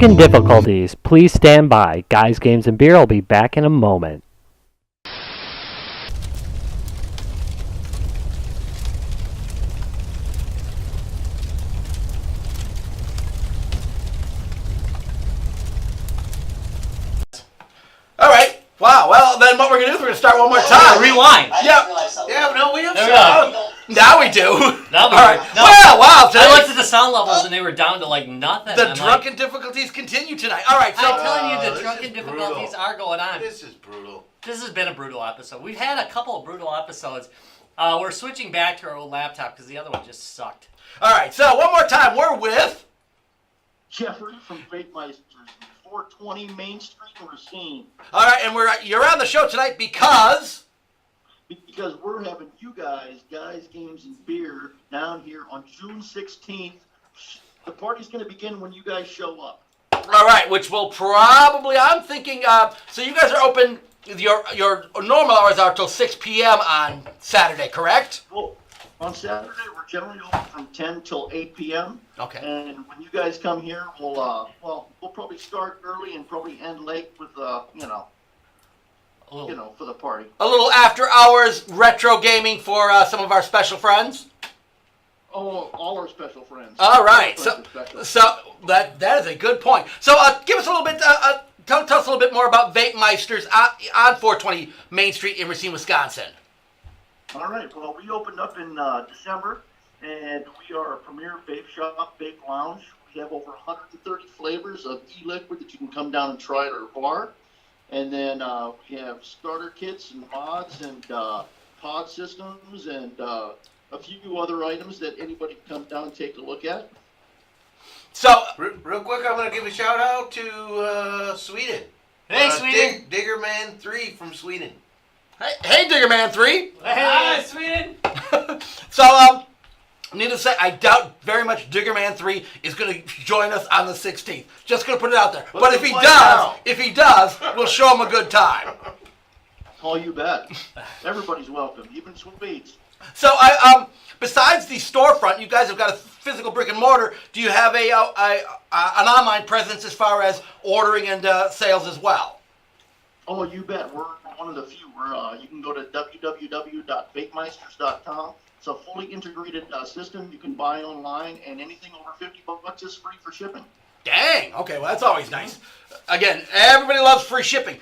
Drunken difficulties. Please stand by. Guys, Games, and Beer will be back in a moment. All right. Wow. Well, then what we're going to do is we're going to start one more time. Rewind. Yeah. Yeah, no, we have There we sound. go. Now we do. Now we All right. do. No. Well, wow. I looked at the sound levels and they were down to like nothing. The I'm drunken difficulties continue tonight. All right. I'm So telling you, this the is drunken difficulties brutal. are going on. This is brutal. This has been a brutal episode. We've had a couple of brutal episodes. We're switching back to our old laptop because the other one just sucked. all right. So one more time. We're with. Jeffrey from Bakemeisters, 420 Main Street in Racine. All right, and you're on the show tonight because. Because we're having you guys, Games, and Beer down here on June 16th. The party's going to begin when you guys show up. All right, which will probably. I'm thinking. So you guys are open. Your normal hours are till 6 p.m. on Saturday, correct? Well, on Saturday, we're generally open from 10 till 8 p.m. Okay. And when you guys come here, we'll probably start early and probably end late with, for the party. A little after hours retro gaming for some of our special friends. Oh, all our special friends. All right, All our friends are special. so that is a good point. So give us a little bit. Tell us a little bit more about Vape Meisters on 420 Main Street in Racine, Wisconsin. All right. Well, we opened up in December, and we are a premier vape shop, vape lounge. We have over 130 flavors of e-liquid that you can come down and try at our bar. And then we have starter kits and mods and pod systems and a few other items that anybody can come down and take a look at. So Real quick, I'm going to give a shout out to Sweden. Hey, Sweden. Diggerman 3 from Sweden. hey, Diggerman 3. Hi, Sweden. So needless to say, I doubt very much Diggerman 3 is going to join us on the 16th. Just going to put it out there. But if he does, we'll show him a good time. Oh, you bet. Everybody's welcome, even Swedes. So besides the storefront, you guys have got a physical brick and mortar. Do you have an online presence as far as ordering and sales as well? Oh, you bet. We're one of the few. You can go to www.bakemeisters.com. It's a fully integrated system you can buy online, and anything over $50 is free for shipping. Dang. Okay, well, that's always nice. Again, everybody loves free shipping.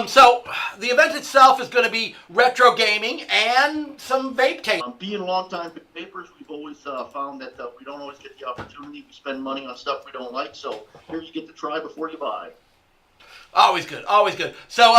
So the event itself is going to be retro gaming and some vape tasting. Being longtime vapors, we've always found that we don't always get the opportunity to spend money on stuff we don't like. So here you get to try before you buy. Always good, always good. So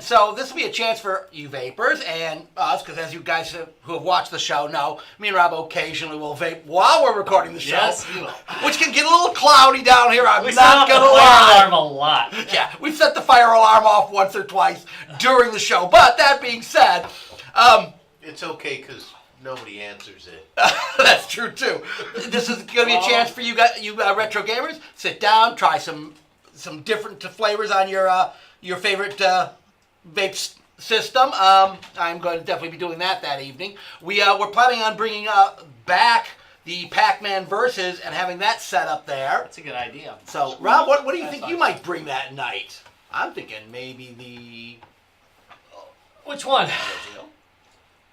so this will be a chance for you vapors and us, because as you guys who have watched the show know, me and Rob occasionally will vape while we're recording the show. Yes, you will. Which can get a little cloudy down here, I'm We set not off the going to fire lie. alarm a lot. Yeah, we've set the fire alarm off once or twice during the show. But that being said, It's okay because nobody answers it. that's true too. This is going to be a chance for you guys, retro gamers, sit down, try some different flavors on your favorite vape system. I'm going to definitely be doing that evening. We're planning on bringing back the Pac-Man Versus and having that set up there. That's a good idea. So, Rob, what do you think you might bring that night? I'm thinking maybe the Which one?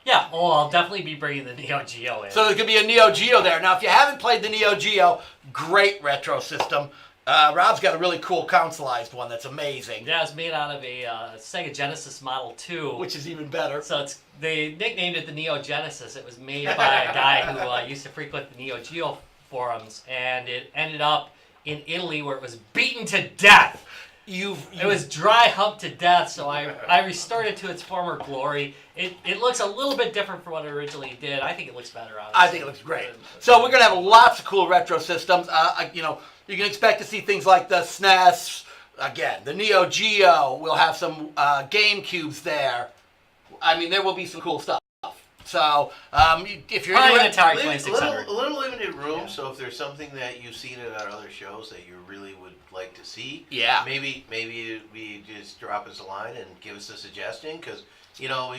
Yeah, I'll definitely be bringing the Neo Geo in. So there's going to be a Neo Geo there. Now, if you haven't played the Neo Geo, great retro system. Rob's got a really cool consoleized one that's amazing. Yeah, it's made out of a Sega Genesis Model 2. Which is even better. So they nicknamed it the Neo Genesis. It was made by a guy who used to frequent the Neo Geo forums, and it ended up in Italy where it was beaten to death. It was dry humped to death, so I restored it to its former glory. It looks a little bit different from what it originally did. I think it looks better, honestly. I think it looks great. So we're going to have lots of cool retro systems. You can expect to see things like the SNES, again, the Neo Geo. We'll have some GameCubes there. I mean, there will be some cool stuff. So if you're Probably into an it, Atari 2600. A little limited room, so if there's something that you've seen at our other shows that you really would like to see, yeah. maybe we just drop us a line and give us a suggestion, because you know,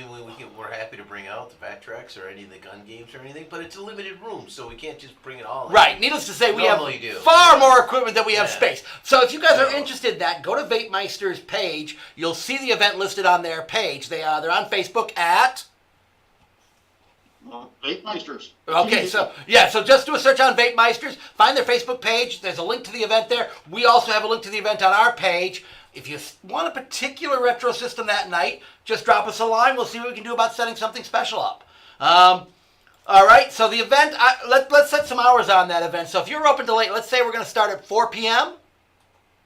we're happy to bring out the Vectrex or any of the gun games or anything, but it's a limited room, so we can't just bring it all in. Right. Needless to say, we have Normally do. far more equipment than we have Yeah. space. So if you guys are So- interested in that, go to Vape Meister's page. You'll see the event listed on their page. They're on Facebook at... Vape Meisters. Okay, so just do a search on Vape Meisters. Find their Facebook page. There's a link to the event there. We also have a link to the event on our page. If you want a particular retro system that night, just drop us a line. We'll see what we can do about setting something special up. All right, so the event, let's set some hours on that event. So if you're open till late, let's say we're going to start at 4 p.m.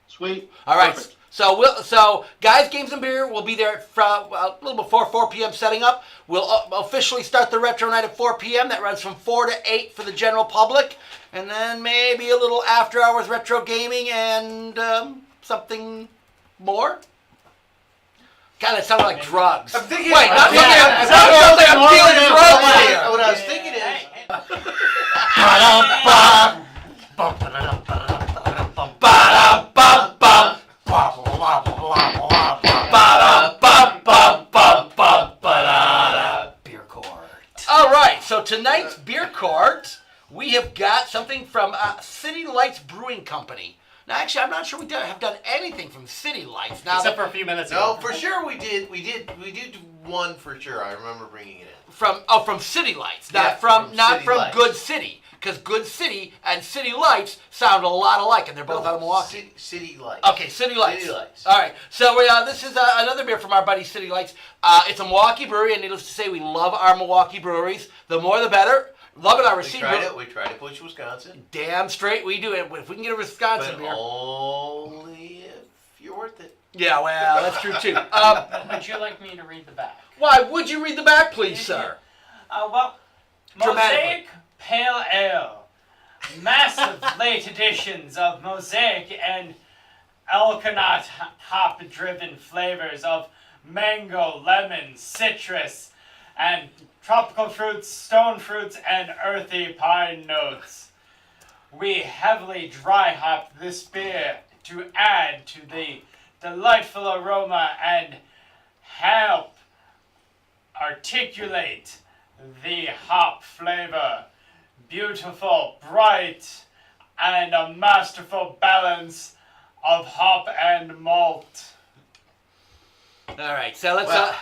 Sweet. All right. Perfect. So Guys, Games, and Beer will be there from a little before 4 p.m. setting up. We'll officially start the retro night at 4 p.m. That runs from 4 to 8 for the general public. And then maybe a little after-hours retro gaming and something more. God, that sounded like drugs. I'm thinking. Wait, not Yeah, something. I'm Sounds like I'm dealing drugs here. What I was thinking is, Ba-dum-bum-bum. Beer court. All right, so tonight's beer court, we have got something from City Lights Brewing Company. Now, actually, I'm not sure we have done anything from City Lights. Now, Except for a few minutes ago. no, for sure we did one for sure. I remember bringing it in. from City Lights, not Yeah, from from City Lights. Good City, because Good City and City Lights sound a lot alike, and they're both out of Milwaukee. City Lights. Okay, City Lights. City Lights. All right, so this is another beer from our buddy City Lights. It's a Milwaukee brewery, and needless to say, we love our Milwaukee breweries. The more, the better. Love it. Our We receipt. tried to push Wisconsin, Damn straight, we do it. If we can get a Wisconsin but beer. only if you're worth it. Yeah, well, that's true too. Would you like me to read the back? Why would you read the back, please, sir? Well, Dramatically. Mosaic Pale Ale. Massive late editions of Mosaic and Elkanot hop-driven flavors of mango, lemon, citrus, and tropical fruits, stone fruits, and earthy pine notes. We heavily dry hopped this beer to add to the delightful aroma and help articulate the hop flavor. Beautiful, bright, and a masterful balance of hop and malt. All right, so let's. Well,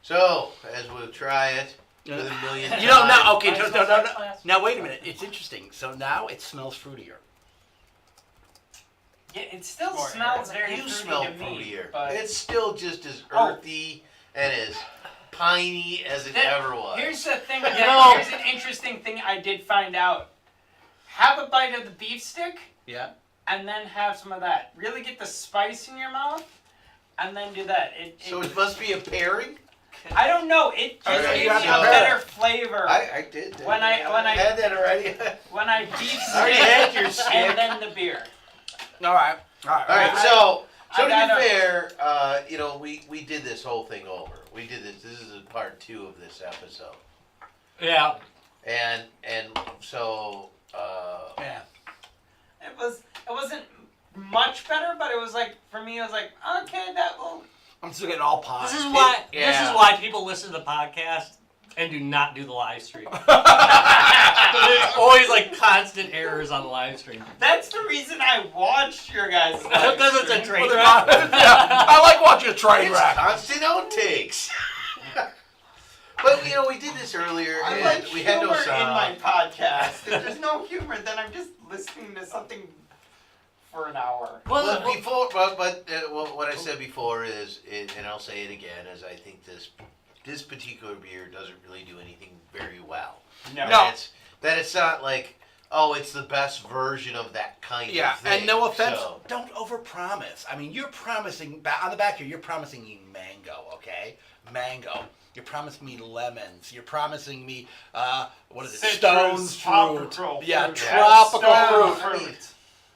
so as we'll try it with a million. You know, now, times. okay, no. Now, wait a minute. It's interesting. So now it smells fruitier. Yeah, it still More smells air. very You fruity smell to me, fruitier. but It's still just as Oh. earthy and as piney as it That- ever was. here's the thing. You know- Here's an interesting thing I did find out. Have a bite of the beef stick, Yeah. and then have some of that. Really get the spice in your mouth, and then do that. So it must be a pairing. I don't know. It just Okay, gives you so- a better flavor I did. When I- had that already. when I beef I already had your stick stick. and then the beer. All right. All right, so I to gotta- be fair, we did this whole thing over. We did this. This is a part 2 of this episode, Yeah. and so Yeah. It wasn't much better, but it was like for me. It was like okay, that will. I'm still getting all pie. This is yeah. why people listen to the podcast and do not do the live stream. There's always like constant errors on the live stream. That's the reason I watched your guys. Because it's a train Yeah, wreck. I like watching a train it's wreck. constant outtakes. But we did this earlier, I and like we had no humor in sound. my podcast. If there's no humor, then I'm just listening to something for an hour. But before, what I said before is, and I'll say it again, is I think this particular beer doesn't really do anything very well. No. That it's not like, oh, it's the best version of that kind Yeah, of thing. and no offense, So, don't overpromise. I mean, you're promising on the back here. You're promising me mango, okay? Mango. You're promising me lemons. You're promising me what is it? Citrus, Stone fruit. tropical Yeah, fruit. tropical Stone fruit. fruit.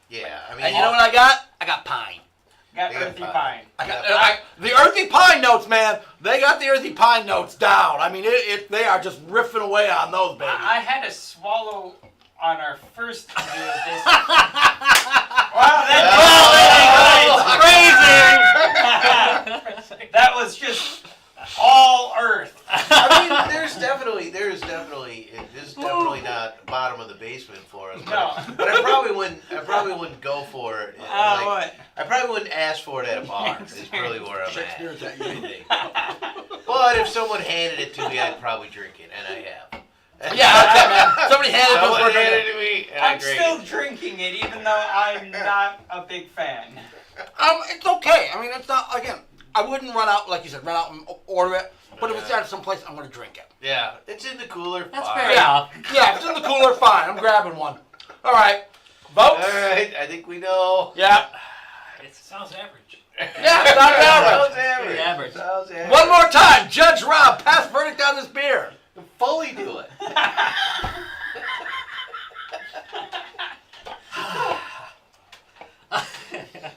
yeah, I mean, And you know what I got? I got pine. Got They got earthy pine. pine. I got the earthy pine notes, man. They got the earthy pine notes down. I mean, they are just riffing away on those babies. I had to swallow on our first view of this. Wow, Crazy! that was just all Earth. I mean, there's definitely this is definitely not bottom of the basement for us. But I probably wouldn't go for it. What? I probably wouldn't ask for it at a bar. Is really where I'm Shakespeare's at. at you. But if someone handed it to me, I'd probably drink it, and I have. Yeah, okay, man. Somebody handed Someone those handed words. it to me, and I I'm drank still it. drinking it, even though I'm not a big fan. It's okay. I mean, it's not, again, I wouldn't run out, like you said, run out and order it. But if it's at some place, I'm going to drink it. Yeah, it's in the cooler. That's fine. fair enough. Yeah, if it's in the cooler, fine. I'm grabbing one. All right. All Votes? right, I think we know. Yeah. It sounds average. Yeah, it's not average. Sounds average. Pretty average. Sounds average. One more time. Judge Rob, pass verdict on this beer. Fully do it.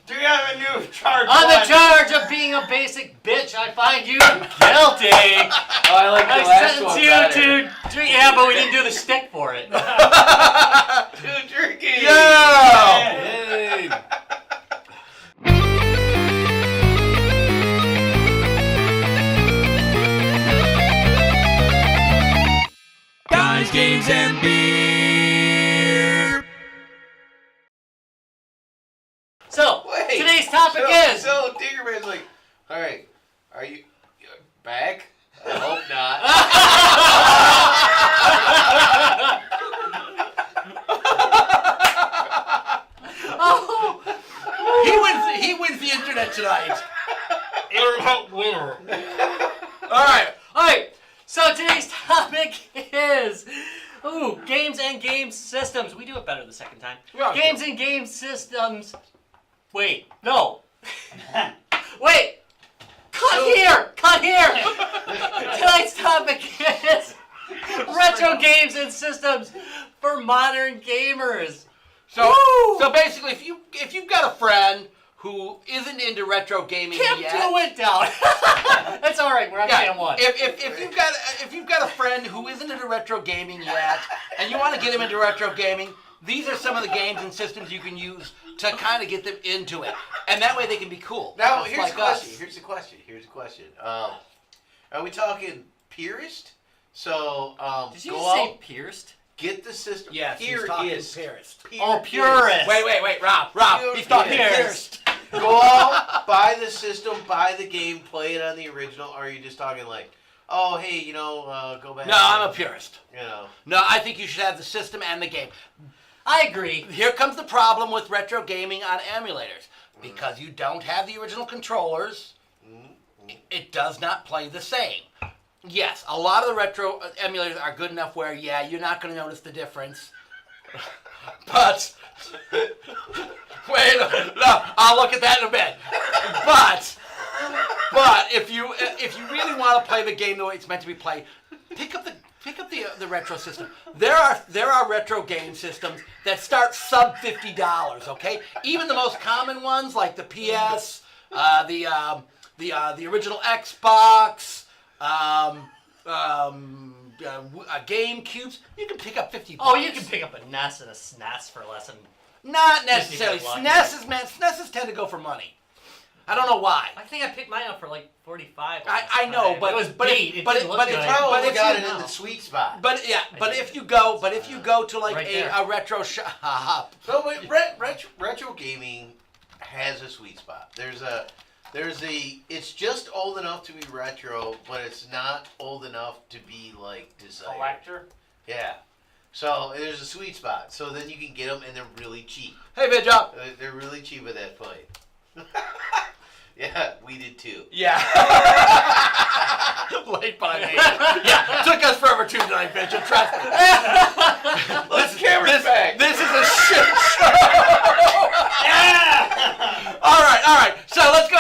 Do you have a new charge? On the one? charge of being a basic bitch, I find you guilty. Oh, I like the I last one sentence you better. to drink. Yeah, but we didn't do the stick for it. To drinking. Yeah. Hey. Guys, games, and beer. So, Wait, today's topic is... So Diggerman's like, all right, are you back? I hope not. He wins the internet tonight. Internet winner. All right. Alright, so today's topic is... Ooh, games and game systems. We do it better the second time. Yeah, Games and game systems... Wait, no. Wait! Cut here! Cut here! Tonight's topic is retro games and systems for modern gamers. So, Woo! so basically, if you've got a friend who isn't into retro gaming Can't yet, do it down. That's all right. We're on yeah, cam one. if you've got a friend who isn't into retro gaming yet, and you want to get him into retro gaming, these are some of the games and systems you can use to kind of get them into it, and that way they can be cool. Now just here's like the question. us. Here's the question. Are we talking purist? So Did you go just say out, pierced? get the system. Yes, he's Purist. talking Purist. purist. Oh, purist. Wait, Rob, he's talking Purist. purist. Go out, buy the system, buy the game, play it on the original. Or are you just talking like, oh hey, go back? No, I'm a purist. You No, I think you should have the system and the game. I agree. Here comes the problem with retro gaming on emulators. Because you don't have the original controllers, it does not play the same. Yes, a lot of the retro emulators are good enough where, yeah, you're not going to notice the difference. But, wait, no, I'll look at that in a bit. But if you really want to play the game the way it's meant to be played, pick up the retro system. There are retro game systems that start sub $50. Okay, even the most common ones like the PS, the original Xbox, GameCubes. You can pick up $50. Oh, you can pick up a NES and a SNES for less than... Not necessarily. Just to get SNESes tend to go for money. I don't know why. I think I picked mine up for like 45. I know, but it was but beat. if, It but didn't if, look but good. if, probably but if got you it in the sweet spot. but yeah, but did. if you go to like Right a, there. a retro shop, So but retro gaming has a sweet spot. There's a it's just old enough to be retro, but it's not old enough to be like desired. Collector. Yeah. So there's a sweet spot. So then you can get them and they're really cheap. hey, good job. They're really cheap at that point. Yeah, we did too. Yeah. Late but I made it. Yeah, took us forever too tonight, bitch. Trust me. Let's camera back. This is a shit show. Yeah. All right. So let's go.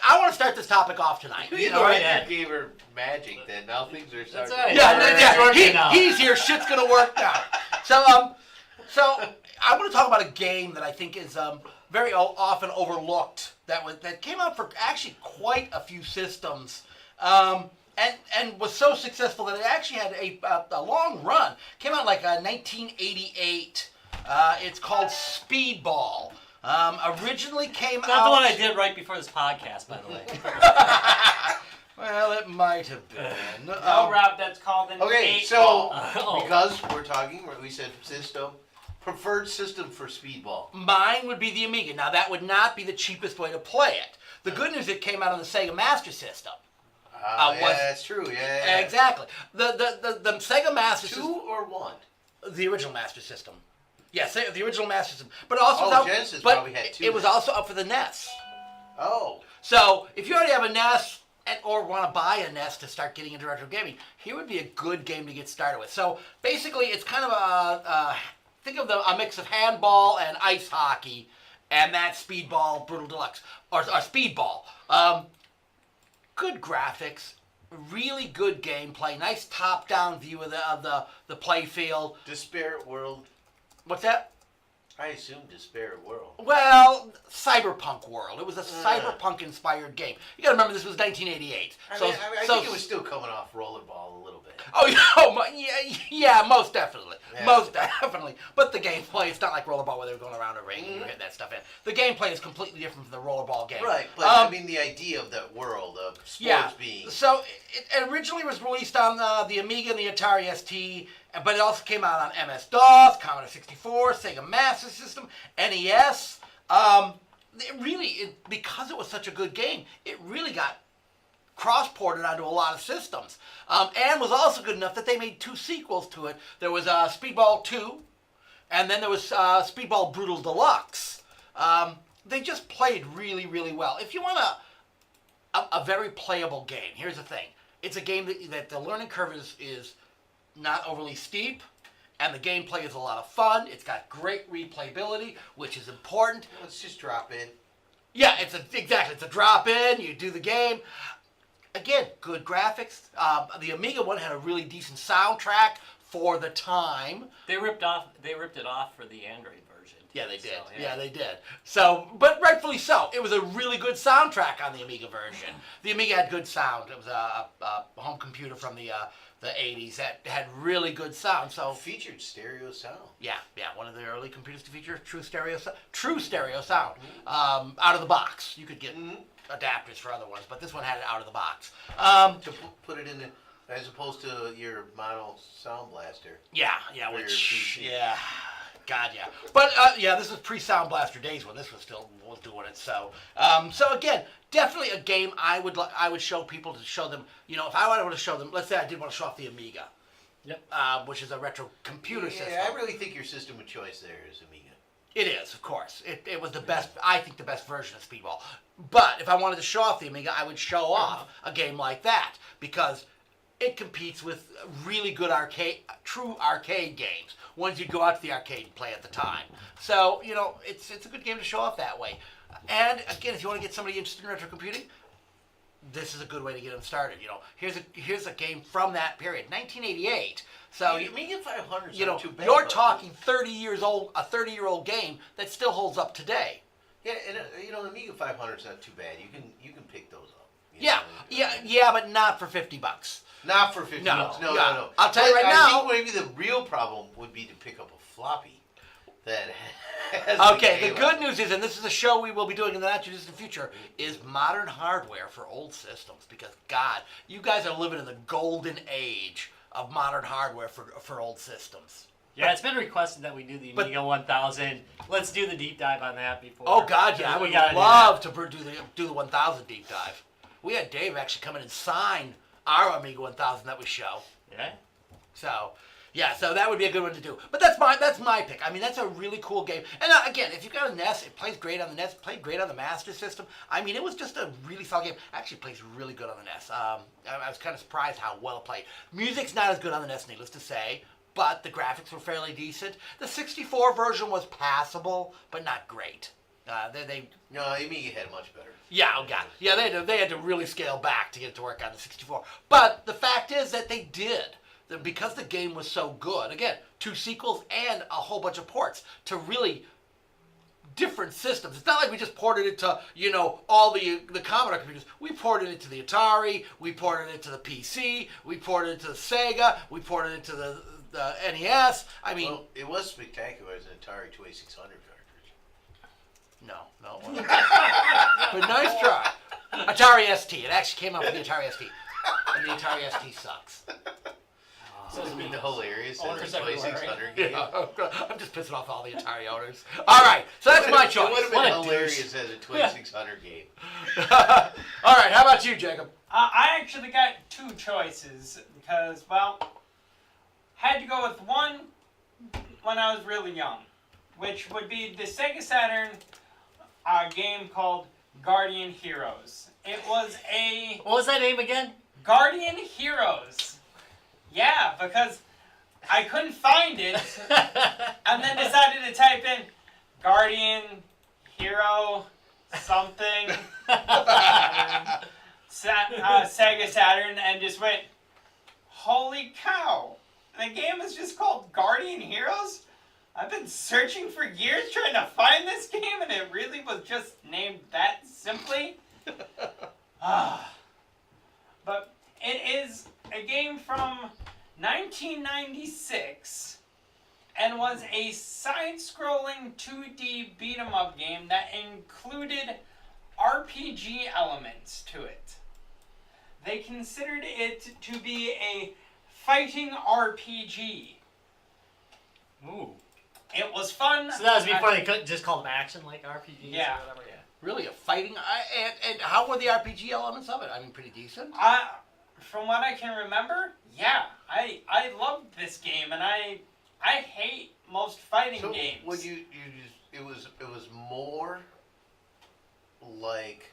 I want to start this topic off tonight. You All know, right, you Ed. gave her magic. Then now things are starting. right. Yeah. He's here. Shit's gonna work now. So I want to talk about a game that I think is very often overlooked. That came out for actually quite a few systems, and was so successful that it actually had a long run. Came out like 1988. It's called Speedball. Originally came Not out. the one I did right before this podcast, by the way. Well, it might have been. No, Rob, that's called an Okay, 8 so ball. Oh. because we're talking, we said system, preferred system for speedball. Mine would be the Amiga. Now, that would not be the cheapest way to play it. The good news, it came out on the Sega Master System. Yeah, was- that's true. Yeah. Exactly. The Sega Master Two System, or one? the original Master System. Yes, the original Master System. But also, Oh, was out- Genesis but probably had two It was then. also up for the NES. Oh. So, if you already have a NES or want to buy a NES to start getting into retro gaming, here would be a good game to get started with. So, basically, it's kind of think of a mix of handball and ice hockey, and that's Speedball Brutal Deluxe, or Speedball. Good graphics, really good gameplay, nice top-down view of the play field. Disparate World. What's that? I assume Disparate World. Well, cyberpunk world. It was a cyberpunk-inspired game. You got to remember this was 1988. I think it was still coming off Rollerball a little bit. Oh, yeah, most definitely. Yeah. Most definitely. But the gameplay, it's not like Rollerball where they were going around a ring and you hit that stuff in. The gameplay is completely different from the Rollerball game. Right, but I mean the idea of that world of sports Yeah. being. So it originally was released on the Amiga and the Atari ST, but it also came out on MS-DOS, Commodore 64, Sega Master System, NES. Because it was such a good game, it really got cross-ported onto a lot of systems. And was also good enough that they made 2 sequels to it. There was Speedball 2, and then there was Speedball Brutal Deluxe. They just played really, really well. If you want a very playable game, here's the thing. It's a game that the learning curve is not overly steep, and the gameplay is a lot of fun. It's got great replayability, which is important. Let's just drop in. Yeah, it's a drop in. You do the game. Again, good graphics. The Amiga one had a really decent soundtrack for the time. They ripped it off for the Android version. Yeah, they did. So, Yeah, they did. So, but rightfully so. It was a really good soundtrack on the Amiga version. The Amiga had good sound. It was a home computer from the 80s that had really good sound. So, Featured stereo sound. yeah, one of the early computers to feature true stereo sound out of the box. You could get adapters for other ones, but this one had it out of the box. To put it in the, as opposed to your mono sound blaster. Yeah, For your which PC. yeah, God yeah. But this was pre-Sound Blaster days when this was doing it. So so again, definitely a game I would show people to show them. You know, if I wanted to show them, let's say I did want to show off the Amiga. Yep. Which is a retro computer system. Yeah, I really think your system of choice there is Amiga. It is, of course. It was the best, I think, the best version of Speedball. But if I wanted to show off the Amiga, I would show off a game like that because it competes with really good true arcade games, ones you'd go out to the arcade and play at the time. So, you know, it's a good game to show off that way. And again, if you want to get somebody interested in retro computing, this is a good way to get them started. You know, here's a game from that period, 1988. So Amiga 500 is you know, not too bad. you're but- talking 30 years old, a 30-year-old game that still holds up today. Yeah, and you know, Amiga 500 is not too bad. You can pick those up. you Yeah, know? yeah, but not for $50. Not for 50 No, bucks. No, yeah. no. I'll tell you But right now- I think maybe the real problem would be to pick up a floppy that has Okay, the game on good news is, and this is a show we will be doing in the not too distant future, is modern hardware for old systems. Because God, you guys are living in the golden age of modern hardware for old systems. Yeah, it's been requested that we do the But- Amiga 1000. Let's do the deep dive on that before. Oh God, yeah, I We would gotta do love to do the 1000 deep dive. We had Dave actually come in and sign our Amiga 1000 that we show. that. Yeah. So, yeah, so that would be a good one to do. But that's my pick. I mean, that's a really cool game. And again, if you've got a NES, it plays great on the NES. It played great on the Master System. I mean, it was just a really solid game. Actually, it plays really good on the NES. I was kind of surprised how well it played. Music's not as good on the NES, needless to say, but the graphics were fairly decent. The 64 version was passable, but not great. No, Amiga had much better. Yeah, oh God. Yeah, they had to really scale back to get it to work on the 64. But the fact is that they did. Because the game was so good, again, 2 sequels and a whole bunch of ports to really different systems. It's not like we just ported it to, you know, all the Commodore computers. We ported it to the Atari, we ported it to the PC, we ported it to the Sega, we ported it to the NES. I mean, Well, it was spectacular as an Atari 2600 cartridge. no. But nice try. Atari ST. It actually came out with the Atari ST. And the Atari ST sucks. So it's been hilarious. Owners As a 2600 game. I'm just pissing off all the Atari owners. All right, so that's my It choice. would have What been a hilarious as a 2600 game. All right, how about you, Jacob? I actually got two choices because, well, had to go with one when I was really young, which would be the Sega Saturn game called Guardian Heroes. It was a What was that name again? Guardian Heroes. Yeah, because I couldn't find it, and then decided to type in Guardian Hero something Sega Saturn, and just went, holy cow! The game is just called Guardian Heroes? I've been searching for years trying to find this game, and it really was just named that simply. But it is a game from 1996 and was a side-scrolling 2D beat-em-up game that included RPG elements to it. They considered it to be a fighting RPG. Ooh. It was fun. So that was before they could just call them action like RPGs Yeah. or whatever. Yeah. Really, a fighting? And how were the RPG elements of it? I mean, pretty decent. From what I can remember, yeah, I loved this game, and I hate most fighting So games. when you just it was more like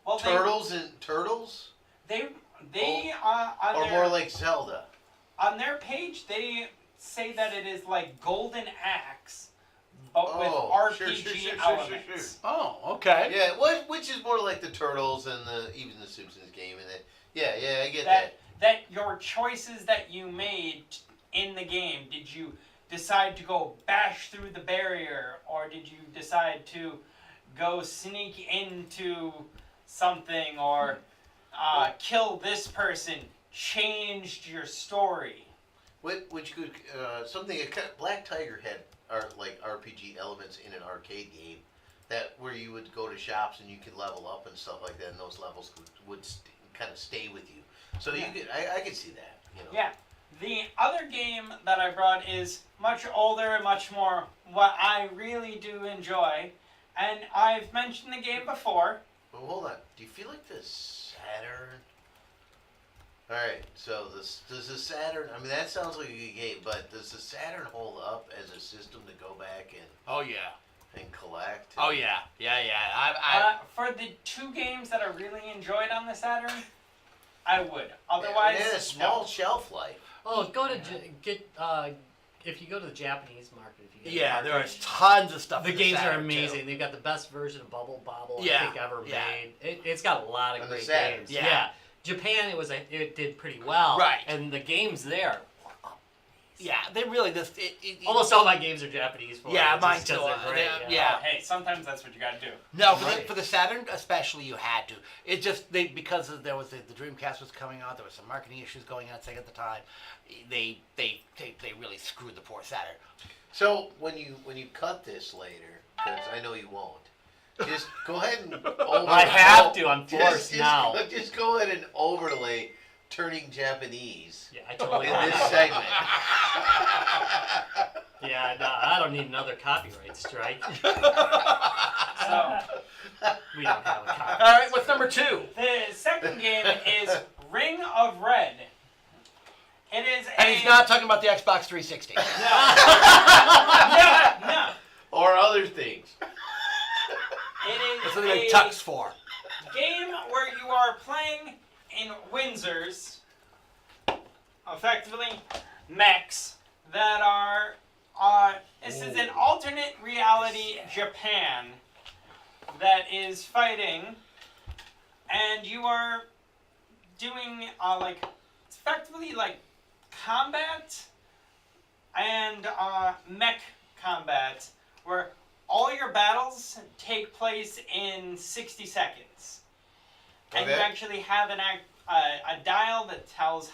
well, turtles and turtles, They or more like Zelda. on their page they say that it is like Golden Axe, but with Oh, RPG sure. elements. Oh, okay. Yeah, which is more like the turtles and even the Simpsons game, and I get That your choices that you made in the game, did you decide to go bash through the barrier, or did you decide to go sneak into something, or kill this person, changed your story? Which could something Black Tiger had like RPG elements in an arcade game that where you would go to shops and you could level up and stuff like that, and those levels would kind of stay with you. So you could I could see that. You know. Yeah. The other game that I brought is much older and much more what I really do enjoy, and I've mentioned the game before. Well, hold on. Do you feel like the Saturn? All right. So does the Saturn? I mean, that sounds like a good game, but does the Saturn hold up as a system to go back Oh yeah. and collect? Oh yeah. Yeah. For the two games that I really enjoyed on the Saturn, I would. Otherwise, it had a small no. shelf life. Oh, go to if you go to the Japanese market. If you get Yeah, the there arcade, is tons of stuff. The in games are Saturn, amazing. too. They've got the best version of Bubble Bobble I Yeah, think ever yeah. made. It's got a lot of On the great Saturn, games. yeah. Japan, it did pretty well. Right. And the games there, Yeah, they really just almost all my games are Japanese. For Yeah, it, mine just 'cause too. they're great, Yeah. Hey, sometimes that's what you gotta do. No, Right. for the Saturn especially, you had to. It just because there was the Dreamcast was coming out. There was some marketing issues going on at the time. They really screwed the poor Saturn. So when you cut this later, because I know you won't, just go ahead and overlay. I have to. I'm forced now. Just go ahead and overlay turning Japanese Yeah, I totally in want this that. segment. Yeah, no, I don't need another copyright strike. So We don't have a copyright. All right, what's number 2? the second game is Ring of Red. It is And he's not talking about the Xbox 360. No. Or other things. It is That's what they Tux for. game where you are playing in Windsors, effectively mechs that are. This is an alternate reality Japan that is fighting, and you are doing it's effectively like combat and mech combat, where all your battles take place in 60 seconds. And you Okay. actually have a dial that tells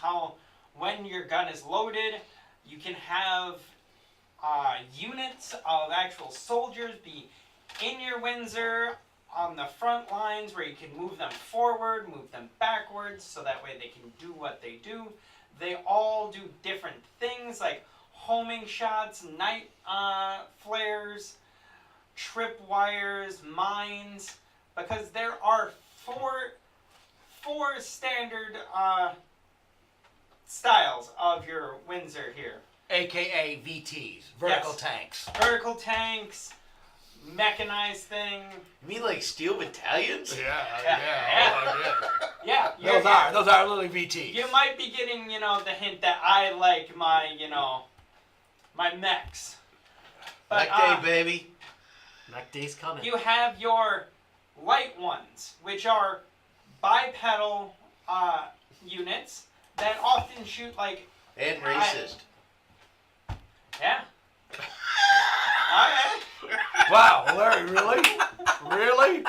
when your gun is loaded. You can have units of actual soldiers be in your Windsor on the front lines where you can move them forward, move them backwards, so that way they can do what they do. They all do different things like homing shots, night flares, tripwires, mines, because there are four standard styles of your Windsor here. AKA VTs, vertical Yes. tanks. Vertical tanks, mechanized thing. You mean like steel battalions? Yeah, Those are literally VTs. You might be getting, the hint that I like my, my mechs. But Mech day, baby. Mech Day's coming. you have your light ones, which are bipedal units that often shoot like, And racist. yeah. Alright. Wow, Larry, really? Really?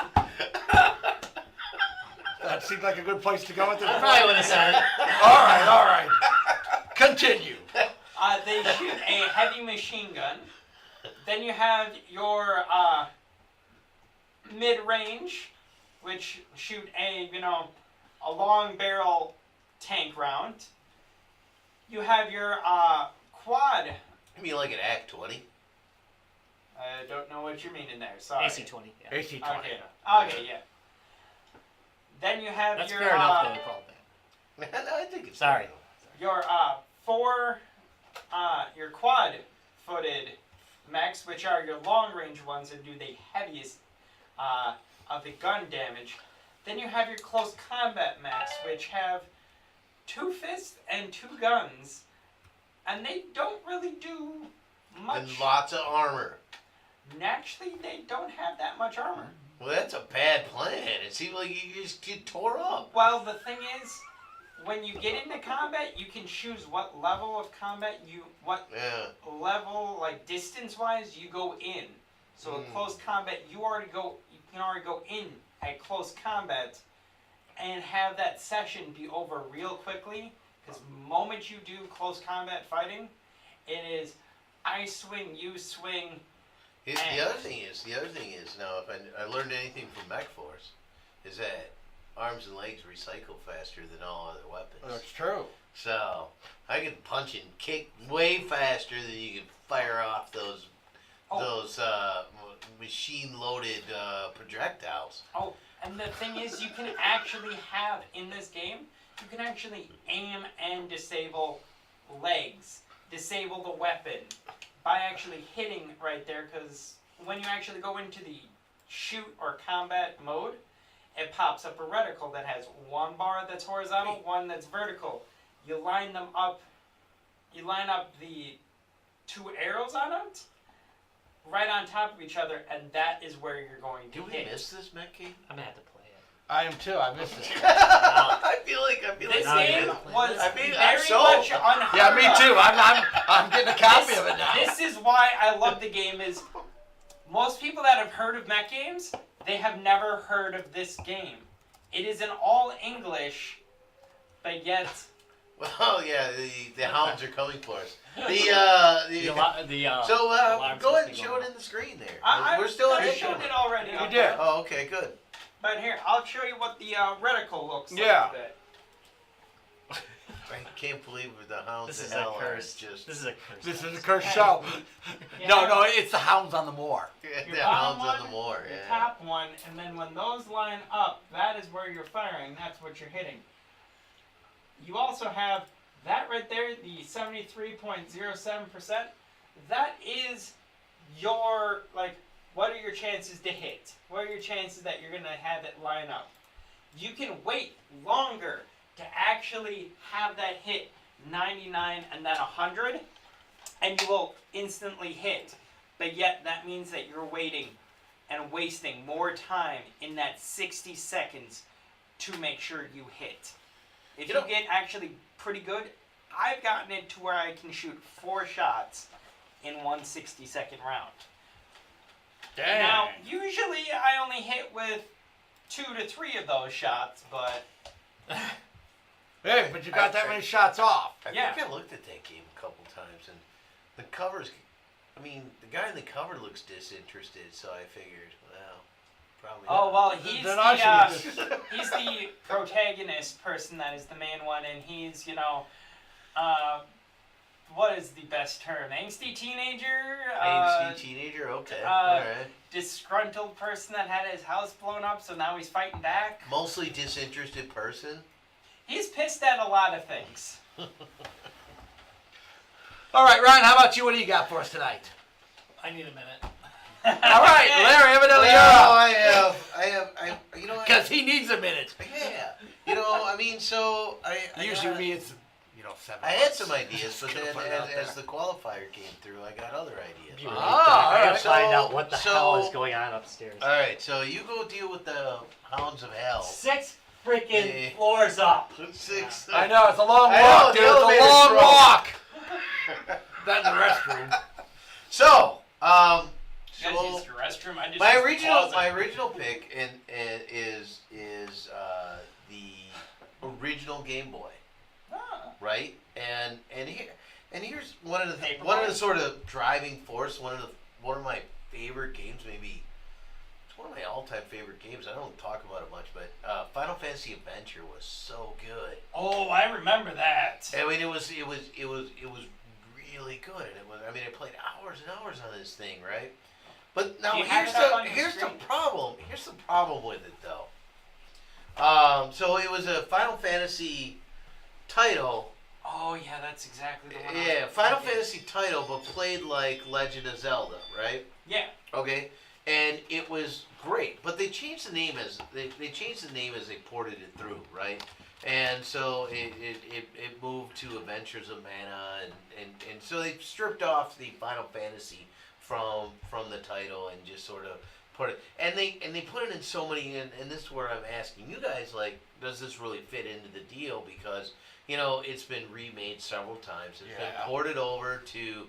That seemed like a good place to go with this. I probably would have said it. All right. Continue. They shoot a heavy machine gun. Then you have your mid-range, which shoot a long barrel tank round. You have your quad. You mean like an Act 20? I don't know what you're meaning there. Sorry. AC-20. Yeah. AC-20. Okay, yeah. Then you have That's your fair enough that they called that. No, I think it's Sorry. your your quad-footed mechs, which are your long-range ones and do the heaviest of the gun damage. Then you have your close combat mechs, which have 2 fists and 2 guns, and they don't really do much. And lots of armor. Actually, they don't have that much armor. Well, that's a bad plan. It seems like you just get tore up. Well, the thing is, when you get into combat, you can choose what level of combat Yeah. level, like distance-wise, you go in. So in close combat, you can already go in at close combat and have that session be over real quickly. Because the moment you do close combat fighting, it is I swing, you swing. The other thing is now, if I learned anything from Mech Force, is that arms and legs recycle faster than all other weapons. That's true. So I can punch and kick way faster than you can fire off those machine-loaded projectiles. Oh, and the thing is, you can actually have in this game, you can actually aim and disable legs, disable the weapon by actually hitting right there. Because when you actually go into the shoot or combat mode, it pops up a reticle that has one bar that's horizontal, one that's vertical. You line them up. You line up the 2 arrows on it right on top of each other, and that is where you're going to Did we hit. miss this Mech game? I'm gonna have to play it. I am too. I missed it. I feel like This No, game you was I mean, very I'm so- much unheard Yeah, me of. too. I'm getting a copy of it now. This is why I love the game. Is most people that have heard of mech games, they have never heard of this game. It is in all English, but yet Well, yeah, the hounds are coming for us. The So alarm's go ahead and supposed to be show going it in the screen there. I We're still on I the showed show. it already. You up did. there. Oh, okay, good. But here, I'll show you what the reticle looks Yeah. like. a bit. I can't believe the hounds This of is a hell are curse. just This is a curse. This is a cursed show. You No, have no, it's the Hounds on the Moor. your the bottom hounds of one, the moor. the Yeah. top one, and then when those line up, that is where you're firing. That's what you're hitting. You also have that right there, the 73.07%. That is your, like, what are your chances to hit? What are your chances that you're going to have it line up? You can wait longer to actually have that hit 99 and then 100, and you will instantly hit. But yet that means that you're waiting and wasting more time in that 60 seconds to make sure you hit. If You you know- get actually pretty good, I've gotten it to where I can shoot 4 shots in one 60-second round. Now, usually I only hit with 2 to 3 of those shots, but Hey, but you got that many shots off. I Yeah. think I looked at that game a couple times, and the covers. I mean, the guy in the cover looks disinterested, so I figured, well, Probably Oh not. well, he's Then the I should just- he's the protagonist person that is the main one, and he's what is the best term? Angsty teenager. Angsty teenager. Okay. uh, All right. Disgruntled person that had his house blown up, so now he's fighting back. Mostly disinterested person. He's pissed at a lot of things. All right, Ryan, how about you? What do you got for us tonight? I need a minute. All right, Larry, evidently you're Well, up. you know, Because he needs a minute. yeah, you know, I mean, so I Usually got- me it's, 7 I had months. some ideas, but gonna then put it out as there. the qualifier came through, I got other ideas. You really Ah, don't. I gotta alright. find out what the So- hell is going on upstairs. All right, so you go deal with the Hounds of Hell. 6 freaking Yeah. floors up. 6. I know, it's a long I know, walk, the dude. It's a elevator's long broke. walk. That in the restroom. So, You guys use the restroom. I just my use the original closet. pick is the original Game Boy, Ah. right? And here's one of the Paperboy? sort of driving force. One of my favorite games, maybe it's one of my all-time favorite games. I don't talk about it much, but Final Fantasy Adventure was so good. Oh, I remember that. I mean, it was really good, and I played hours and hours on this thing, right? But now Do you have it up on your here's the screen? problem. Here's the problem with it, though. So it was a Final Fantasy title. Oh yeah, that's exactly the one. Yeah, Final Fantasy title, but played like Legend of Zelda, right? Yeah. Okay, and it was great, but they changed the name as they ported it through, right? And so it moved to Adventures of Mana, and so they stripped off the Final Fantasy from the title and just sort of put it, and they put it in so many, and this is where I'm asking you guys, like, does this really fit into the deal? Because it's been remade several times. It's been ported over to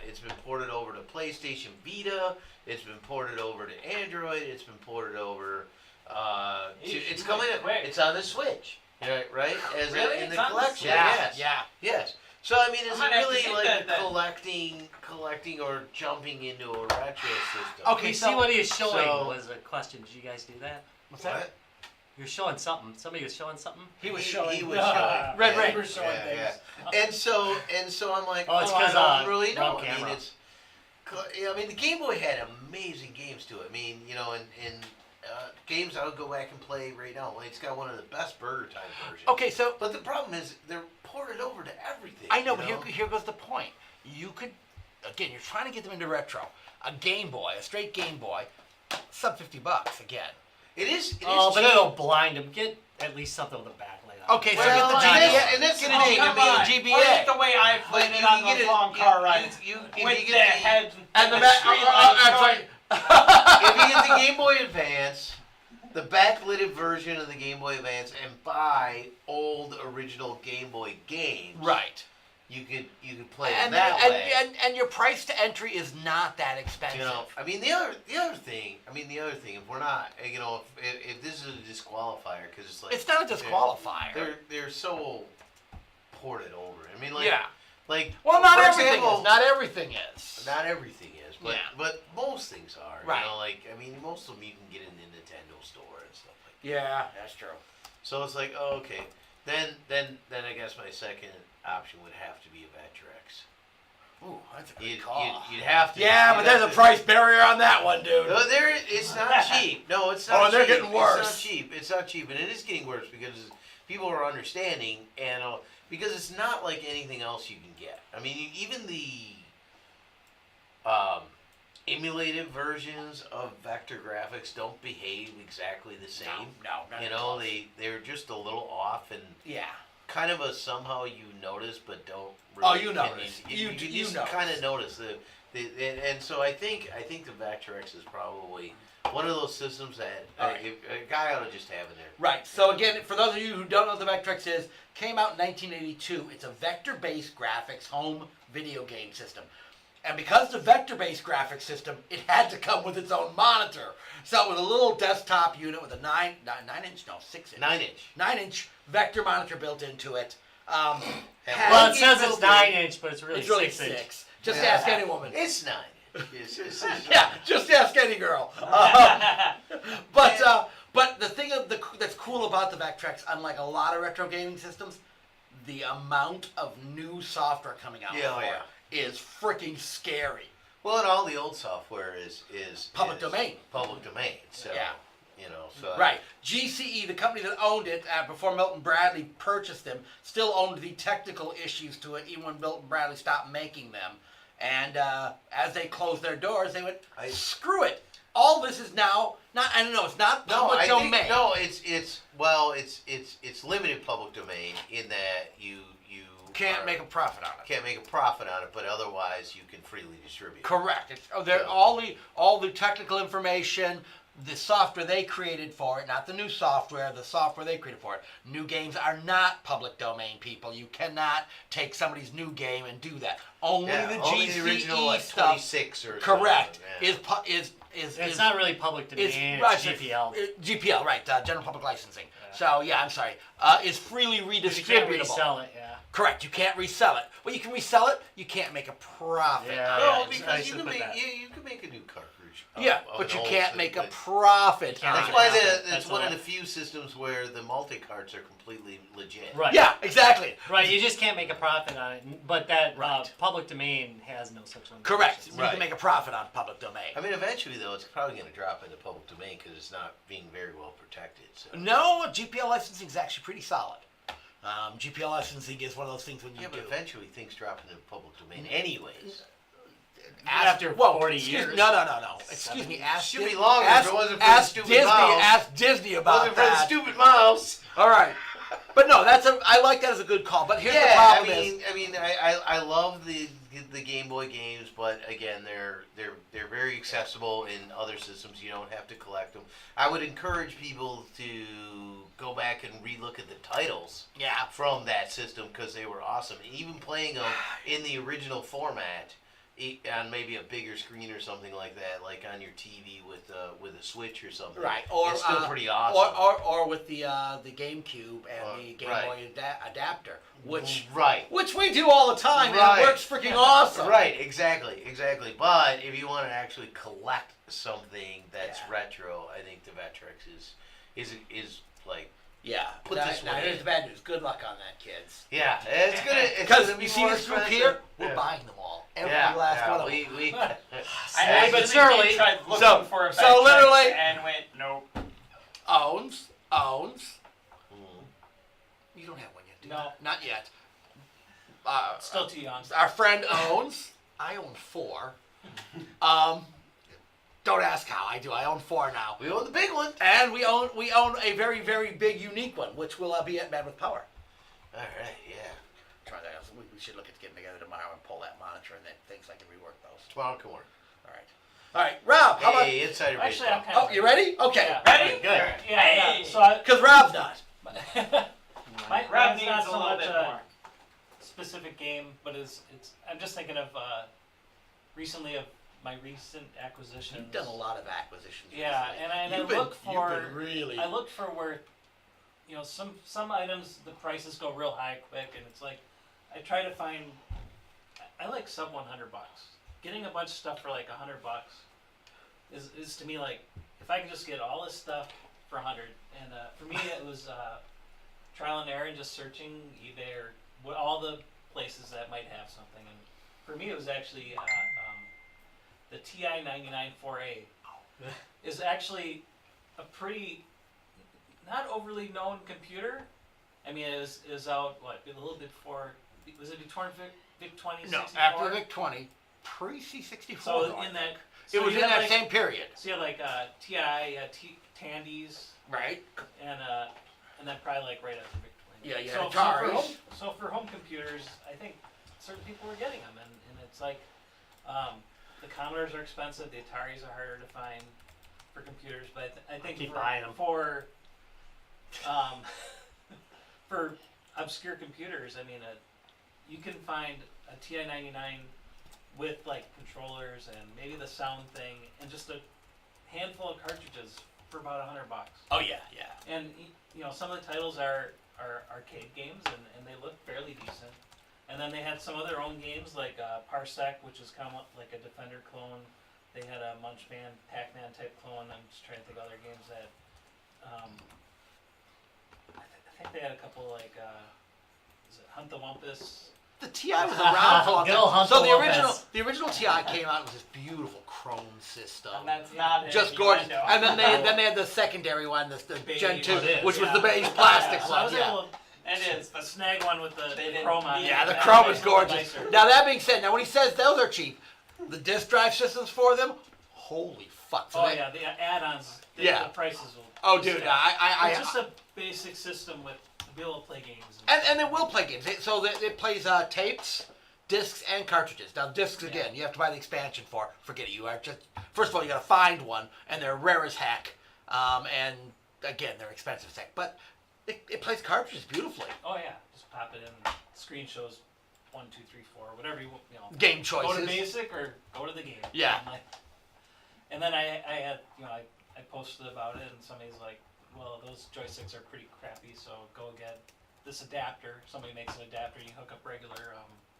it's been ported over to PlayStation Vita. It's been ported over to Android. It's been ported over it's coming. quick. It's on the Switch, right? As Really? in the It's on the collection. Switch? Yes. Yes. So I mean, is I might it have to really get like that then. collecting or jumping into a retro system? Okay, You so see what he is showing so- was a question. Did you guys do that? what's that? What? You're showing something. Somebody was showing something. He was He showing. was showing. Red yeah, Ray. was showing yeah. And so I'm like, Oh, it's 'cause, I don't really know. wrong I mean, camera. the Game Boy had amazing games to it. I mean, in games I would go back and play right now. Like, it's got one of the best Burger Time versions. Okay, so But the problem is they're ported over to everything. I know, you but here goes the point. You could, again, you're trying to get them into retro. A Game Boy, a straight Game Boy, sub $50 again. It is. Oh, but cheap. it'll blind him. Get at least something with a backlight on. Okay, so Well, get the and GBA. that's- and that's get the a thing, GBA. I mean, Play it the way I But played you it on can get those it- long you- car you- rides you- if with you the get head and the and back. street I'm lights sorry. going. If you get the Game Boy Advance, the backlit version of the Game Boy Advance, and buy old original Game Boy games, Right. you could play it And, that and, way. and your price to entry is not that expensive. I mean, the other thing, if we're not, if this is a disqualifier, because it's like It's not a disqualifier. they're so ported over. I mean, like, Yeah. like, Well, not for everything example, is. Not everything is. Not everything is, but Yeah. but most things are. Right. Most of them you can get in the Nintendo store and stuff like that. Yeah, that's true. So it's like, oh, okay. Then I guess my second option would have to be a Vectrex. Ooh, that's a good You'd call. have to. Yeah, but there's a price barrier on that one, dude. No, it's not cheap. No, it's not. Oh, and they're cheap. getting worse. It's not cheap. It's not cheap, and it is getting worse because people are understanding, and because it's not like anything else you can get. I mean, even the emulated versions of vector graphics don't behave exactly the same. No, not close. They're just a little off and Yeah. kind of a somehow you notice but don't. Oh, Really, you notice. You just notice. kind of notice and so I think the Vectrex is probably one of those systems that Alright. a guy ought to just have in there. Right. So again, for those of you who don't know what the Vectrex is, came out in 1982. It's a vector-based graphics home video game system. And because the vector-based graphics system, it had to come with its own monitor. So it was a little desktop unit with a 6-inch. 9-inch vector monitor built into it. Well, it says it's 9-inch, but it's really It's really 6-inch. 6. Just ask any woman. It's 9. Yeah, just ask any girl. But the thing that's cool about the Vectrex, unlike a lot of retro gaming systems, the amount of new software coming out Yeah, oh, for yeah. it is freaking scary. Well, and all the old software is Public domain. Public domain. So Yeah. so Right. GCE, the company that owned it before Milton Bradley purchased them, still owned the technical issues to it, even when Milton Bradley stopped making them. And as they closed their doors, they went, screw it. All this is now not. I don't know. It's not public domain. It's limited public domain in that you Can't make a profit on it. can't make a profit on it, but otherwise you can freely distribute. Correct. Yeah. All the technical information, the software they created for it, not the new software, the software they created for it. New games are not public domain, people. You cannot take somebody's new game and do that. Only the only GCE the original like stuff. 26 or Correct. something, yeah. It's not really public domain. It's GPL. GPL, right? General Public Licensing. Yeah. So yeah, I'm sorry. Is freely You can't redistributable. resell it, yeah. Correct. You can't resell it. Well, you can resell it. You can't make a profit. Yeah. No, it's because nice you to can put make that. you can make a new cartridge. Yeah, of but an you old can't system, make a but- profit. can't on That's it. why That's it's a one of lot. the few systems where the multi-carts are completely legit. Right. Yeah, exactly. Right, you just can't make a profit on it. But that Right. public domain has no such limitations. Correct. You Right. can make a profit on public domain. I mean, eventually though, it's probably going to drop into public domain because it's not being very well protected. So. No, GPL licensing is actually pretty solid. GPL licensing is one of those things when you Yeah, but do. eventually things drop into public domain anyways. After 40 excuse years. me, no. Excuse me. Ask Should be Dis- longer if ask, it wasn't for ask the stupid Disney. mouse. Ask Disney about Wasn't for the that. stupid mouse. All right, but no, I like that as a good call. But here's the Yeah, problem: I mean, I love the Game Boy games, but again, they're very accessible in other systems. You don't have to collect them. I would encourage people to go back and relook at the titles yeah, from that system because they were awesome. Even playing them in the original format on maybe a bigger screen or something like that, like on your TV with a Switch or something. right. Or it's still pretty awesome. Or with the GameCube and the Game right. Boy adapter, which right. we do all the time, and Right. it works freaking awesome. Right, exactly. But if you want to actually collect something that's Yeah. retro, I think the Vectrex is like Yeah. Put now, this now way. here's the bad news. Good luck on that, kids. yeah, it's gonna Because be you see more this group expensive. here, we're Yeah. buying them all. Every Yeah, last yeah, one of them. we I but actually surely- did try looking so- for a so Vectrex literally- and went nope. Owns. Mhm. You don't have one yet, do you? No. Not yet. Still too young. Our friend owns. I own 4. Don't ask how. I do. I own 4 now. We own the big one. And we own a very, very big, unique one, which will be at Bandwidth Power. All right, yeah. Try that out. So we should look at getting together tomorrow and pull that monitor and then things I can rework those. Tomorrow can work. All right, Rob. How Hey, Insider Actually, I'm Baseball. kind about? Oh, you ready? Okay. Yeah. Ready? Good. Hey. Because Rob's not. Rob Mine's needs not a so little much bit a more. specific game, but it's. I'm just thinking of recently of my recent acquisitions. You've done a lot of acquisitions. Yeah, recently. and I You've been- look for. You've been really. I look for where, some items the prices go real high quick, and it's like, I try to find. I like sub $100. Getting a bunch of stuff for like $100 is to me like, if I can just get all this stuff for 100, and for me it was trial and error and just searching eBay or all the places that might have something, and for me it was actually the TI 99 4A is actually a pretty not overly known computer. I mean, it was out a little bit before. Was it before VIC 20? No, 64? after VIC 20, pre C64. So though, I in that, think. so it was you in had, that like, same period, So you had like TI, Tandy's, right? and then probably like right after VIC 20. Yeah, you so, had so Atari. for home, so for home computers, I think certain people were getting them, and it's like the Commodores are expensive, the Ataris are harder to find for computers, but I think keep for, buying 'em. for for obscure computers, I mean, you can find a TI 99 with like controllers and maybe the sound thing and just a handful of cartridges for about $100. Oh yeah, yeah. And some of the titles are arcade games and they look fairly decent. And And then they had some of their own games like Parsec, which is kind of like a Defender clone. They had a Munchman, Pac-Man type clone. I'm just trying to think of other games that. I think they had a couple like, is it Hunt the Wumpus? The TI was around for a long Good old time. Hunt So the the original TI came out with this beautiful chrome system. And that's not it. Just you gorgeous. know. And then they had the secondary one, the Beige. Gen 2, Oh, it is, which was yeah. the beige plastic So I one. was Yeah. able It is. to snag one with the They didn't chrome on it. Yeah, the That chrome was is gorgeous. nicer. Now that being said, now when he says those are cheap, the disk drive systems for them, holy fuck. So Oh they- yeah, the add-ons. Yeah. The prices will. Oh, dude, It's just a basic system with to be able to play games. and it will play games. So it plays tapes, discs, and cartridges. Now discs again, you have to buy the expansion for. Forget it. You are just first of all you got to find one, and they're rare as heck. And again, they're expensive as heck. But it plays cartridges beautifully. Oh yeah, just pop it in. Screen shows 1, 2, 3, 4, whatever you know. Game Go to choices. basic or go to the game. Yeah. And then I had I posted about it and somebody's like, well, those joysticks are pretty crappy, so go get this adapter. Somebody makes an adapter, you hook up regular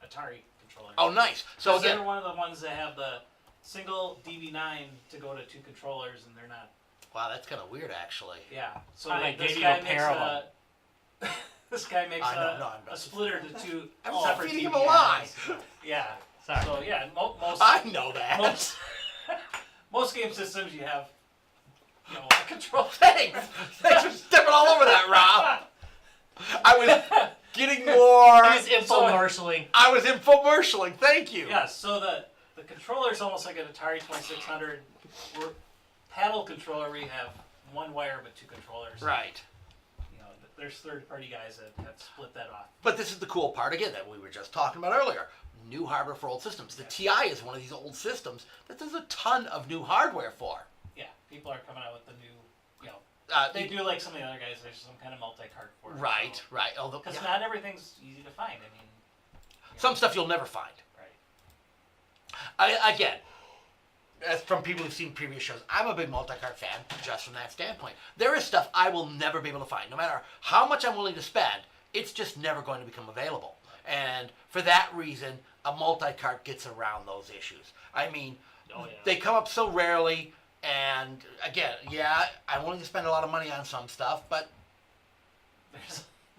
Atari controllers. Oh, nice. So So they're again, one of the ones that have the single DV9 to go to 2 controllers, and they're not. wow, that's kind of weird actually. Yeah. So I this gave you guy a makes pair of this guy makes I know, no, I'm a not- splitter to 2 I'm not separate feeding him DVIs. a lie. Yeah. Sorry. So yeah, most I know that. most game systems you have, a control. Thanks for stepping all over that, Rob. I was getting more. He's infomercialing. I was infomercialing. Thank you. Yeah. So the controller is almost like an Atari 2600 paddle controller where you have one wire but 2 controllers. Right. There's third-party guys that have split that off. But this is the cool part again that we were just talking about earlier. New hardware for old systems. The TI is one of these old systems that there's a ton of new hardware for. Yeah, people are coming out with the new. They you- do like some of the other guys. There's some kind of multi-card for it. Right, right. Although Because yeah, not everything's easy to find. I mean. some stuff you'll never find. Right. Again, as from people who've seen previous shows, I'm a big multi-card fan just from that standpoint. There is stuff I will never be able to find. No matter how much I'm willing to spend, it's just never going to become available. And for that reason, a multi-card gets around those issues. I mean, Oh, yeah. they come up so rarely, and again, yeah, I'm willing to spend a lot of money on some stuff, but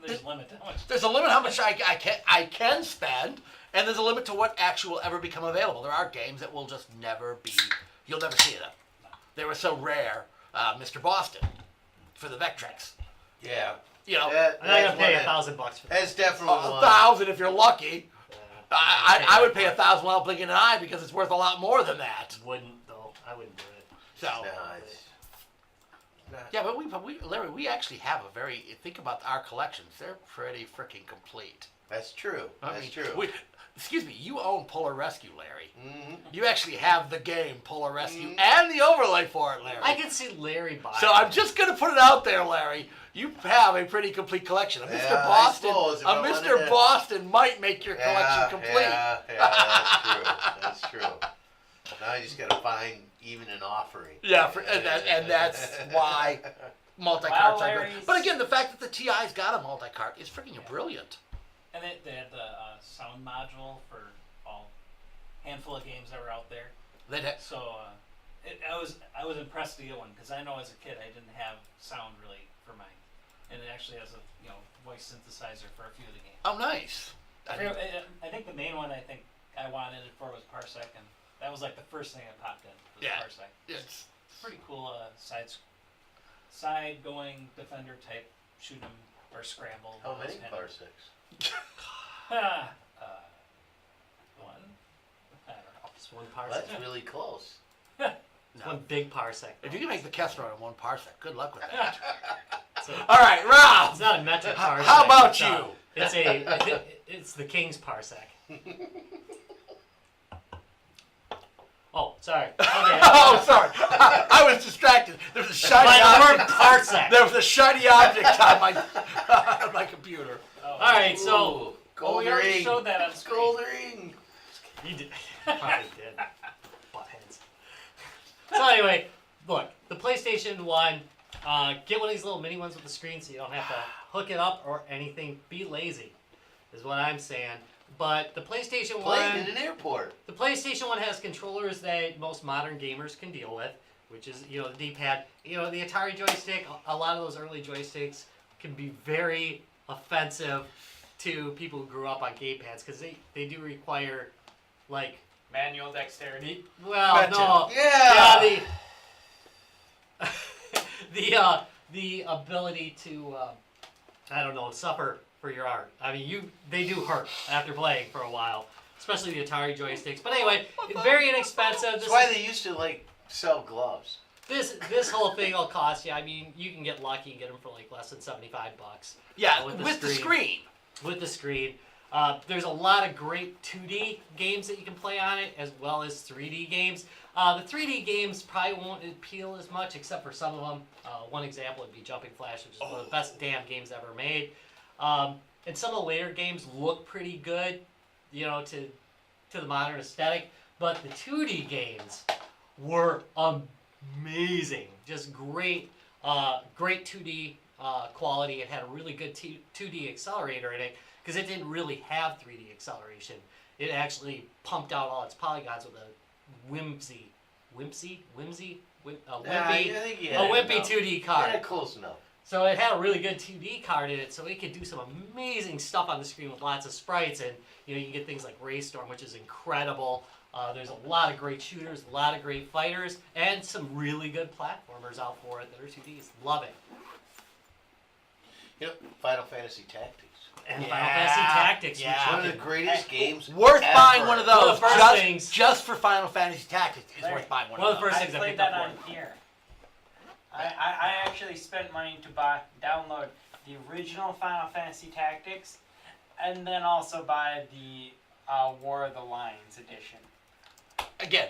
There's a limit to how much. there's a limit how much I can spend, and there's a limit to what actually will ever become available. There are games that will just never be, you'll never see them. They were so rare. Mr. Boston for the Vectrex. Yeah. You know, That, I'm not gonna that's pay one that- $1,000 for that. That's definitely one. 1,000 if you're lucky. I would pay that. 1,000 without blinking an eye because it's worth a lot more than that. Wouldn't though. I wouldn't do it. So. No, it's not- Yeah, but Larry, we actually have a very, think about our collections. They're pretty freaking complete. That's true. I That's mean, true. Excuse me, you own Polar Rescue, Larry. Mhm. You actually have the game Polar Rescue and the overlay for it, Larry. I could see Larry buy. So I'm just going to put it out there, Larry. You have a pretty complete collection. A Mr. Yeah, I Boston, suppose if I wanted Mr. to- Boston might make your collection complete. Yeah, that's true. That's true. Now you just gotta find even an offering. Yeah, and that's why multi-carts Wow, are good. Larry's- But again, the fact that the TI's got a multi-cart is freaking brilliant. And they had the sound module for all handful of games that were out there. They'd ha- So I was impressed to get one because I know as a kid I didn't have sound really for mine, and it actually has a voice synthesizer for a few of the games. oh, nice. I think the main one I wanted it for was Parsec, and that was like the first thing I popped in was Yeah. Parsec. It's Pretty cool side going defender type shoot 'em or scramble. How those many kind of- parsecs? One. I don't know. Just one parsec. That's really close. It's one big parsec. if you can make the Kessler in one parsec, good luck with that. So, All right, Rob. it's not a metric parsec. How about it's you? It's the king's parsec. Oh, sorry. Okay. Oh, sorry. I was distracted. There was a shiny My word object. parsec. There was a shiny object on my computer. Oh. All right, so Ooh, Oh, we gold already ring. showed that on screen. Gold ring. you did. Probably did. Buttheads. So anyway, look, the PlayStation 1. Get one of these little mini ones with the screen so you don't have to hook it up or anything. Be lazy. is what I'm saying. But the PlayStation Playing 1, in an airport. the PlayStation 1 has controllers that most modern gamers can deal with, which is, the D-pad. The Atari joystick, a lot of those early joysticks can be very offensive to people who grew up on gamepads because they do require, like, Manual dexterity. well, no, Yeah. the ability to, suffer for your art. I mean, they do hurt after playing for a while, especially the Atari joysticks. But anyway, very inexpensive. That's why they used to like sell gloves. This whole thing will cost you. I mean, you can get lucky and get them for like less than $75. Yeah, with with the the screen. With the screen. There's a lot of great 2D games that you can play on it, as well as 3D games. The 3D games probably won't appeal as much, except for some of them. One example would be Jumping Flash, which is one of the best damn games ever made. And some of the later games look pretty good, to the modern aesthetic. But the 2D games were amazing. Just great 2D quality. It had a really good 2D accelerator in it because it didn't really have 3D acceleration. It actually pumped out all its polygons with a wimpy a wimpy 2D card. Yeah, close enough. So it had a really good 2D card in it, so it could do some amazing stuff on the screen with lots of sprites, and you can get things like Ray Storm, which is incredible. There's a lot of great shooters, a lot of great fighters, and some really good platformers out for it that are 2Ds. Love it. Yep, Final Fantasy Tactics. And Final Fantasy Tactics. Yeah. One of the greatest games Worth ever. buying one of One those of the first just, things- just for Final Fantasy Tactics is Right. worth buying one One of of the those. first I things I played picked that up on for. here. I actually spent money to download the original Final Fantasy Tactics, and then also buy the War of the Lions edition. Again,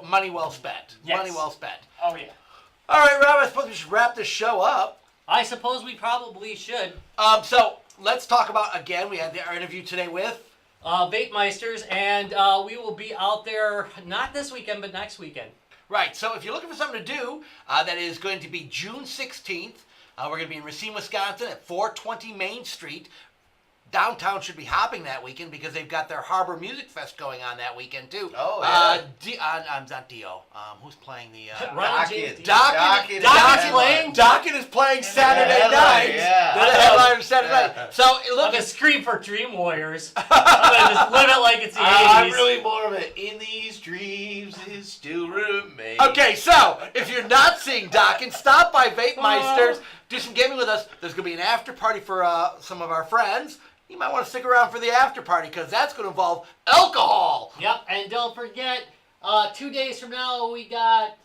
money well spent. Yes. Money well spent. Oh yeah. All right, Rob, I suppose we should wrap this show up. I suppose we probably should. So let's talk about, again, we had our interview today with... Vape Meisters, and we will be out there not this weekend, but next weekend. Right, so if you're looking for something to do, that is going to be June 16th. We're going to be in Racine, Wisconsin at 420 Main Street. Downtown should be hopping that weekend because they've got their Harbor Music Fest going on that weekend too. Oh, yeah. I'm not Dio. Who's playing the... Ronald James Docket. Dio. Docket Docket's is playing? Docket is playing Saturday Yeah, night. yeah. They're the headliner Saturday night. So I'm look, gonna scream for Dream Warriors. I'm gonna just live it like it's the 80s. I'm really more of it. In these dreams, it still remains. okay, so if you're not seeing Docket, stop by Vape Meisters, do some gaming with us. There's going to be an after party for some of our friends. You might want to stick around for the after party because that's going to involve alcohol. Yep, and don't forget, 2 days from now we got...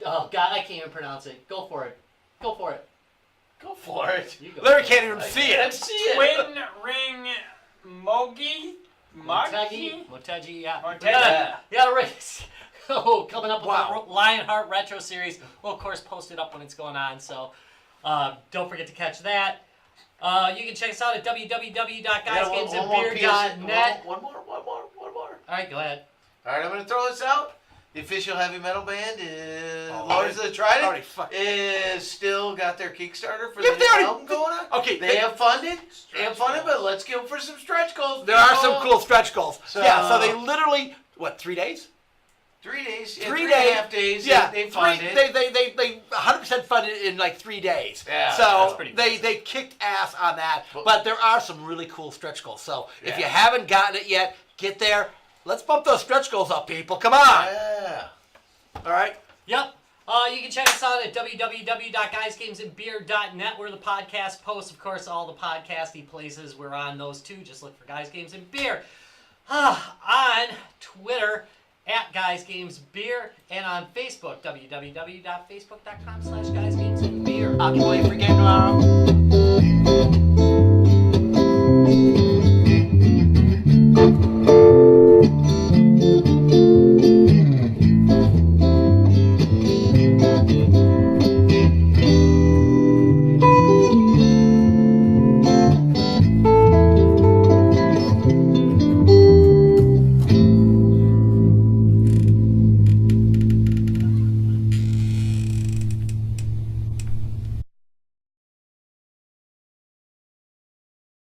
Oh, God, I can't even pronounce it. Go for it. Go for it. Go for it. You go. Larry can't even see Let's it. see it. Twin Ring Mogi? Motegi, yeah. Motegi. Yeah, right. Oh, coming up with Wow. the Lionheart Retro Series. We'll, of course, post it up when it's going on, so don't forget to catch that. You can check us out at www.guysgamesandbeer.net. One more. All right, go ahead. All right, I'm going to throw this out. The official heavy metal band is Oh, Lords of the Trident fuck. is still got their Kickstarter for Yeah, the they already- album going on. Okay, They have funded. But let's go for some stretch goals. There are people. some cool stretch goals. So- Yeah, so they literally, 3 days? 3 days. Yeah, 3 3 days. and a half days. Yeah, They funded. They 100% funded it in like 3 days. Yeah, so that's pretty they kicked ass on that. But- But there are some really cool stretch goals. So if Yeah. you haven't gotten it yet, get there. Let's bump those stretch goals up, people. Come on. Yeah. All right. Yep. You can check us out at www.guysgamesandbeer.net where the podcast posts. Of course, all the podcasty places, we're on those too. Just look for Guys, Games, and Beer. On Twitter, at Guys, Games, Beer. And on Facebook, www.facebook.com/guysgamesandbeer. I'll be waiting for game tomorrow.